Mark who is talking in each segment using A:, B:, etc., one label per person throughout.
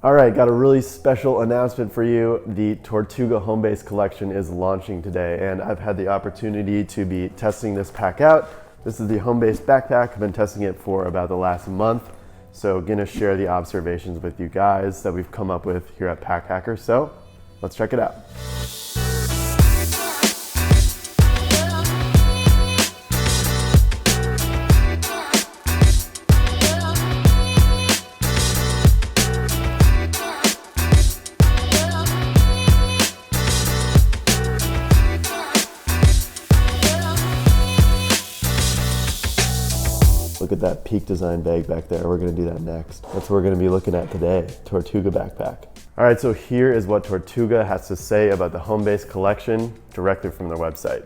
A: All right, got a really special announcement for you. The Tortuga Homebase collection is launching today, and I've had the opportunity to be testing this pack out. This is the Homebase Backpack. I've been testing it for about the last month, so gonna share the observations with you guys that we've come up with here at Pack Hacker. So let's check it out. Look at that Peak Design bag back there. We're gonna do that next. That's what we're gonna be looking at today, Tortuga backpack. All right, so here is what Tortuga has to say about the Homebase collection directly from their website.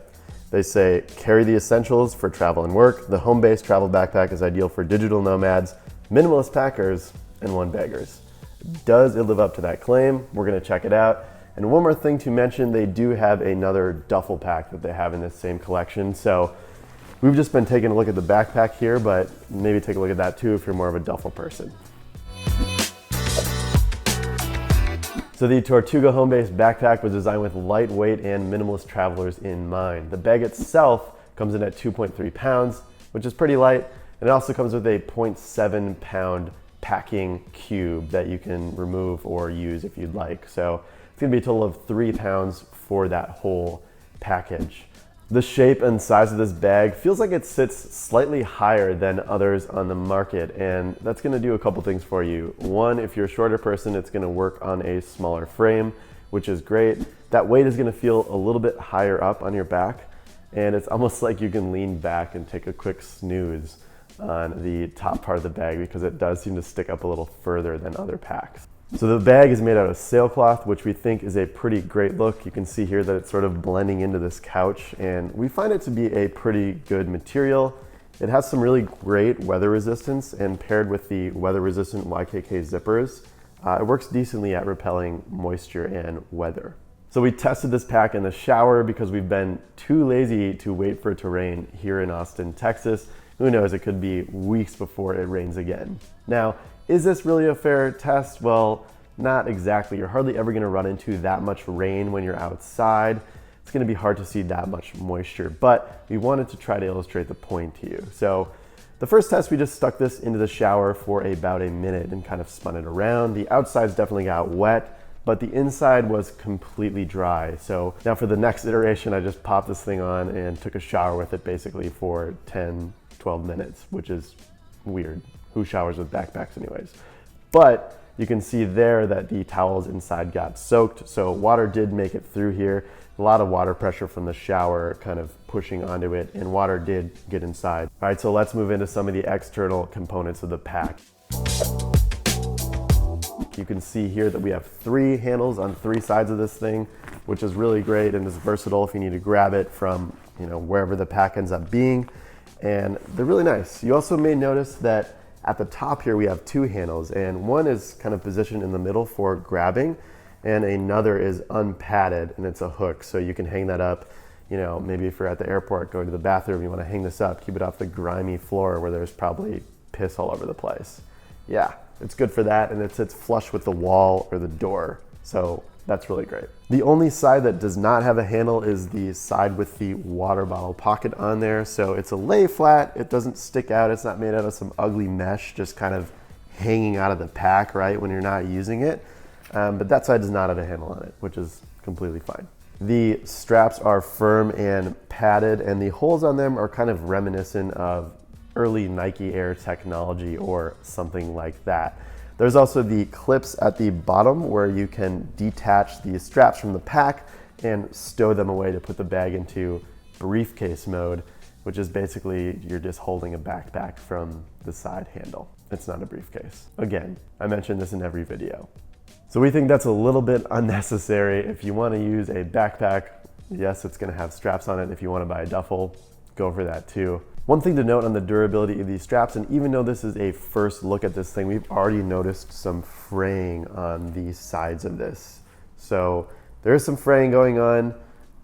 A: They say, carry the essentials for travel and work. The Homebase travel backpack is ideal for digital nomads, minimalist packers, and one baggers. Does it live up to that claim? We're gonna check it out. And one more thing to mention, they do have another duffel pack that they have in this same collection. So we've just been taking a look at the backpack here, but maybe take a look at that too if you're more of a duffel person. So the Tortuga Homebase Backpack was designed with lightweight and minimalist travelers in mind. The bag itself comes in at 2.3 pounds, which is pretty light. And it also comes with a 0.7 pound packing cube that you can remove or use if you'd like. So it's gonna be a total of 3 pounds for that whole package. The shape and size of this bag feels like it sits slightly higher than others on the market, and that's gonna do a couple things for you. One, if you're a shorter person, it's gonna work on a smaller frame, which is great. That weight is gonna feel a little bit higher up on your back, and it's almost like you can lean back and take a quick snooze on the top part of the bag because it does seem to stick up a little further than other packs. So the bag is made out of sailcloth, which we think is a pretty great look. You can see here that it's sort of blending into this couch, and we find it to be a pretty good material. It has some really great weather resistance, and paired with the weather resistant YKK zippers, it works decently at repelling moisture and weather. So we tested this pack in the shower because we've been too lazy to wait for it to rain here in Austin, Texas. Who knows, it could be weeks before it rains again. Now, is this really a fair test? Well, not exactly. You're hardly ever gonna run into that much rain when you're outside. It's gonna be hard to see that much moisture, but we wanted to try to illustrate the point to you. So the first test, we just stuck this into the shower for about a minute and kind of spun it around. The outsides definitely got wet, but the inside was completely dry. So now for the next iteration, I just popped this thing on and took a shower with it basically for 10, 12 minutes, which is weird. Who showers with backpacks anyways? But you can see there that the towels inside got soaked, so water did make it through here. A lot of water pressure from the shower kind of pushing onto it, and water did get inside. All right, so let's move into some of the external components of the pack. You can see here that we have 3 handles on 3 sides of this thing, which is really great and is versatile if you need to grab it from wherever the pack ends up being. And they're really nice. You also may notice that at the top here we have 2 handles, and one is kind of positioned in the middle for grabbing, and another is unpadded and it's a hook, so you can hang that up. Maybe if you're at the airport going to the bathroom, you want to hang this up, keep it off the grimy floor where there's probably piss all over the place. Yeah, it's good for that, and it sits flush with the wall or the door, so that's really great. The only side that does not have a handle is the side with the water bottle pocket on there. So it's a lay flat, it doesn't stick out, it's not made out of some ugly mesh, just kind of hanging out of the pack, right, when you're not using it. But that side does not have a handle on it, which is completely fine. The straps are firm and padded, and the holes on them are kind of reminiscent of early Nike Air technology or something like that. There's also the clips at the bottom where you can detach the straps from the pack and stow them away to put the bag into briefcase mode, which is basically you're just holding a backpack from the side handle. It's not a briefcase. Again, I mention this in every video. So we think that's a little bit unnecessary. If you want to use a backpack, yes, it's going to have straps on it. If you want to buy a duffel, go for that too. One thing to note on the durability of these straps, and even though this is a first look at this thing, we've already noticed some fraying on the sides of this. So there is some fraying going on,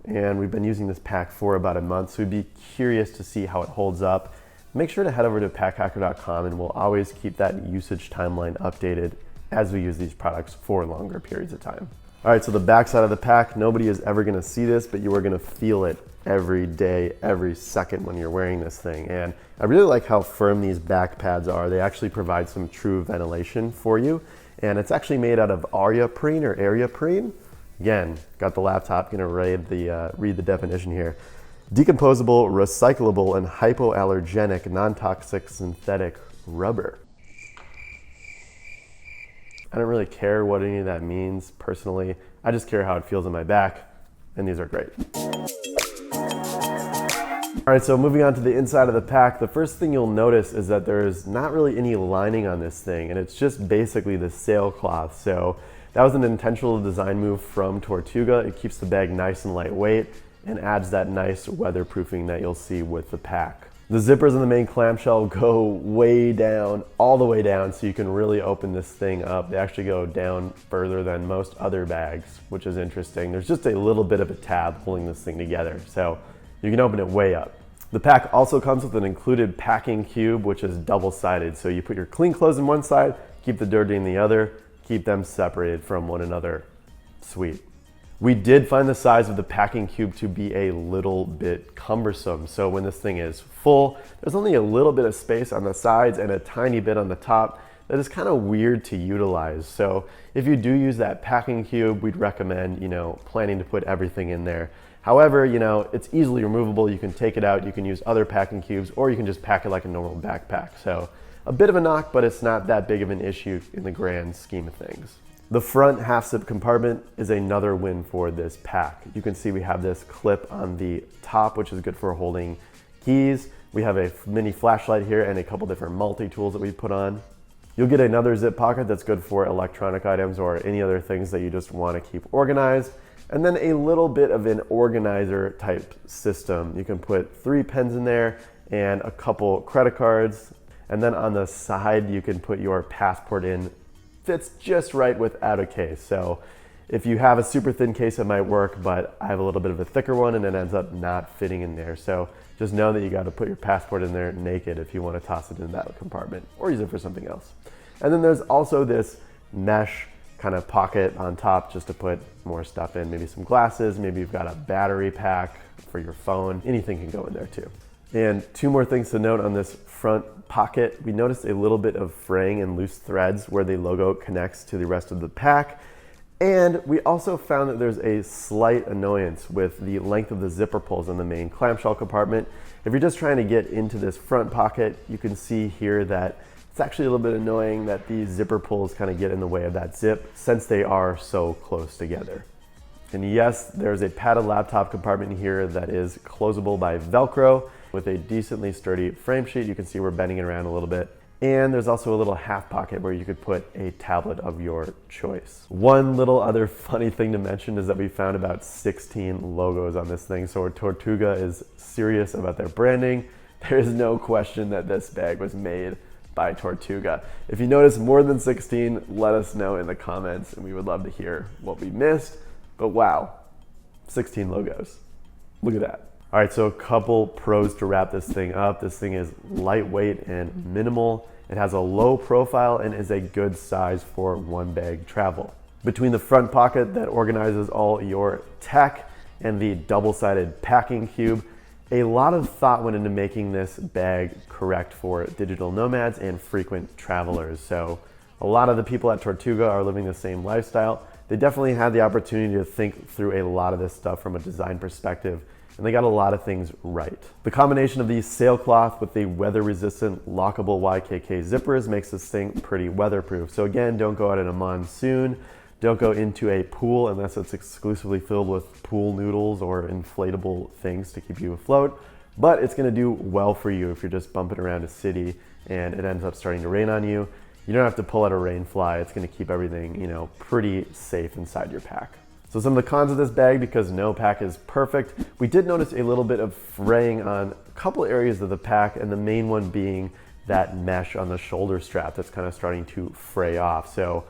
A: and we've been using this pack for about a month, so we'd be curious to see how it holds up. Make sure to head over to packhacker.com, and we'll always keep that usage timeline updated as we use these products for longer periods of time. All right, so the back side of the pack, nobody is ever gonna see this, but you are gonna feel it every day, every second when you're wearing this thing. And I really like how firm these back pads are. They actually provide some true ventilation for you. And it's actually made out of areoprene or areoprene. Again, got the laptop, gonna read the definition here. Decomposable, recyclable, and hypoallergenic, non-toxic synthetic rubber. I don't really care what any of that means personally. I just care how it feels on my back, and these are great. All right, so moving on to the inside of the pack, the first thing you'll notice is that there's not really any lining on this thing, and it's just basically the sailcloth. So that was an intentional design move from Tortuga. It keeps the bag nice and lightweight and adds that nice weatherproofing that you'll see with the pack. The zippers in the main clamshell go way down, all the way down, so you can really open this thing up. They actually go down further than most other bags, which is interesting. There's just a little bit of a tab holding this thing together, so you can open it way up. The pack also comes with an included packing cube, which is double-sided. So you put your clean clothes in one side, keep the dirty in the other, keep them separated from one another. Sweet. We did find the size of the packing cube to be a little bit cumbersome. So when this thing is full, there's only a little bit of space on the sides and a tiny bit on the top that is kind of weird to utilize. So if you do use that packing cube, we'd recommend, planning to put everything in there. However, it's easily removable. You can take it out, you can use other packing cubes, or you can just pack it like a normal backpack. So a bit of a knock, but it's not that big of an issue in the grand scheme of things. The front half zip compartment is another win for this pack. You can see we have this clip on the top, which is good for holding keys. We have a mini flashlight here and a couple different multi-tools that we put on. You'll get another zip pocket that's good for electronic items or any other things that you just want to keep organized. And then a little bit of an organizer type system. You can put 3 pens in there and a couple credit cards. And then on the side, you can put your passport in. Fits just right without a case. So if you have a super thin case, it might work, but I have a little bit of a thicker one and it ends up not fitting in there. So just know that you got to put your passport in there naked if you want to toss it in that compartment or use it for something else. And then there's also this mesh kind of pocket on top just to put more stuff in, maybe some glasses, maybe you've got a battery pack for your phone, anything can go in there too. And 2 more things to note on this front pocket. We noticed a little bit of fraying and loose threads where the logo connects to the rest of the pack. And we also found that there's a slight annoyance with the length of the zipper pulls in the main clamshell compartment. If you're just trying to get into this front pocket, you can see here that it's actually a little bit annoying that these zipper pulls kind of get in the way of that zip since they are so close together. And yes, there's a padded laptop compartment here that is closable by Velcro with a decently sturdy frame sheet. You can see we're bending it around a little bit. And there's also a little half pocket where you could put a tablet of your choice. One little other funny thing to mention is that we found about 16 logos on this thing. So Tortuga is serious about their branding. There is no question that this bag was made by Tortuga. If you notice more than 16, let us know in the comments and we would love to hear what we missed. But wow, 16 logos. Look at that. All right, so a couple pros to wrap this thing up. This thing is lightweight and minimal. It has a low profile and is a good size for one bag travel. Between the front pocket that organizes all your tech and the double-sided packing cube, a lot of thought went into making this bag correct for digital nomads and frequent travelers. So a lot of the people at Tortuga are living the same lifestyle. They definitely had the opportunity to think through a lot of this stuff from a design perspective, and they got a lot of things right. The combination of these sailcloth with the weather-resistant lockable YKK zippers makes this thing pretty weatherproof. So again, don't go out in a monsoon, don't go into a pool unless it's exclusively filled with pool noodles or inflatable things to keep you afloat, but it's gonna do well for you if you're just bumping around a city and it ends up starting to rain on you. You don't have to pull out a rain fly. It's gonna keep everything, pretty safe inside your pack. So some of the cons of this bag, because no pack is perfect, we did notice a little bit of fraying on a couple areas of the pack, and the main one being that mesh on the shoulder strap that's kind of starting to fray off. So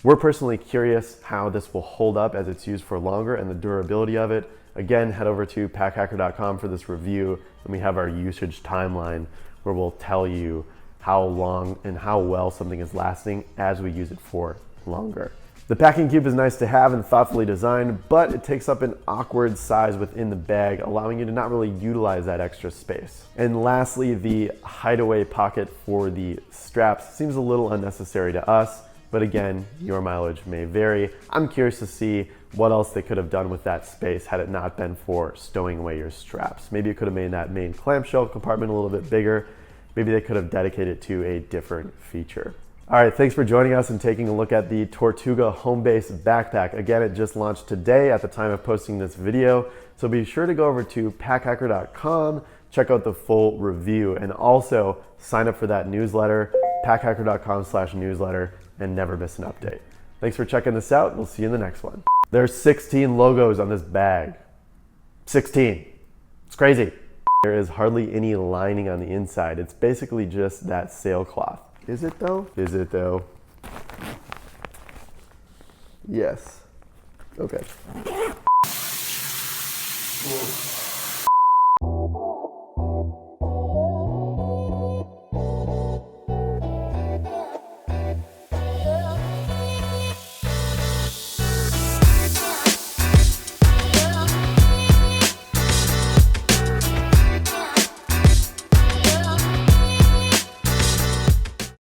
A: we're personally curious how this will hold up as it's used for longer and the durability of it. Again, head over to packhacker.com for this review, and we have our usage timeline where we'll tell you how long and how well something is lasting as we use it for longer. The packing cube is nice to have and thoughtfully designed, but it takes up an awkward size within the bag, allowing you to not really utilize that extra space. And lastly, the hideaway pocket for the straps seems a little unnecessary to us, but again, your mileage may vary. I'm curious to see what else they could have done with that space had it not been for stowing away your straps. Maybe it could have made that main clamshell compartment a little bit bigger. Maybe they could have dedicated it to a different feature. All right, thanks for joining us and taking a look at the Tortuga Homebase Backpack. Again, it just launched today at the time of posting this video, so be sure to go over to packhacker.com, check out the full review, and also sign up for that newsletter, packhacker.com/newsletter, and never miss an update. Thanks for checking this out. We'll see you in the next one. There's 16 logos on this bag. 16. It's crazy. There is hardly any lining on the inside. It's basically just that sailcloth. Is it though? Is it though? Yes. Okay.